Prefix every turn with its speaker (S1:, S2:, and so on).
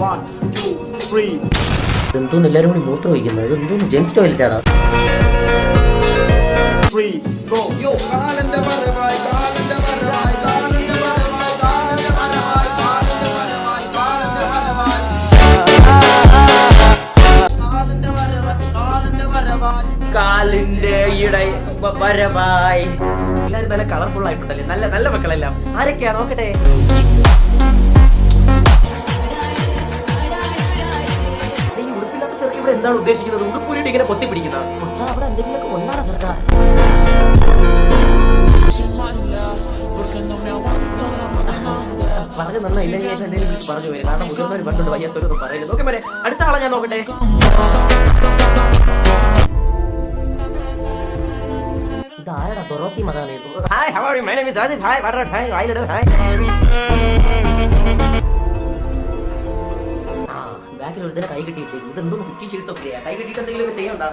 S1: 1, 2, 3.
S2: എന്തോന്ന് എല്ലാരും കൂടി മൂത്രം ഒഴിക്കുന്നത്? എന്തോന്ന് ജെൻസ് ടോയ്ലറ്റാണ്?
S1: 3, go. Yo, കാലന്റെ വരവായി, കാലന്റെ വരവായി, കാലന്റെ വരവായി, കാലന്റെ വരവായി, കാലന്റെ വരവായി, കാലന്റെ വരവായി. കാലന്റെ വരവായി, കാലന്റെ വരവായി.
S2: കാലിന്റെ വരവായി. എല്ലാരും നല്ല കളർഫുൾ ആയിട്ടുണ്ടല്ലേ, നല്ല നല്ല മക്കളെല്ലാം. ആരൊക്കെയാ നോക്കട്ടെ. ഈ ഉടുപ്പില്ലാത്ത ചെറുക്ക് ഇവിടെ എന്താണ് ഉദ്ദേശിക്കുന്നത്? ഉടുപ്പൂരിട്ട് ഇങ്ങനെ പൊത്തി പിടിക്കുന്നത് അവിടെ എന്തെങ്കിലുമൊക്കെ ഒന്നാണ് ചെറുക്ക. വളരെ നന്നായില്ല, ഞാൻ എന്തെങ്കിലും പറഞ്ഞു വരും. കാരണം മുതിർന്നവർ പണ്ടുണ്ട് വയ്യാത്തൊരു പറയുന്നത്. നോക്കെ വരെ അടുത്ത ആളെ ഞാൻ നോക്കട്ടെ. ഇതാരടാ തൊറോക്കി മതാണ്? Hi, how are you? My name is Asif. Hi, what are hi, I lid hi. ബാക്കിൽ ഒരുത്തന്നെ കൈ കെട്ടി വെച്ചേക്കും. ഇതെന്തോന്ന് 50 ഷെയ്ഡ്സ് ഓഫ് ഗ്രേ? കൈ കെട്ടിയിട്ട് എന്തെങ്കിലും ചെയ്യണ്ട.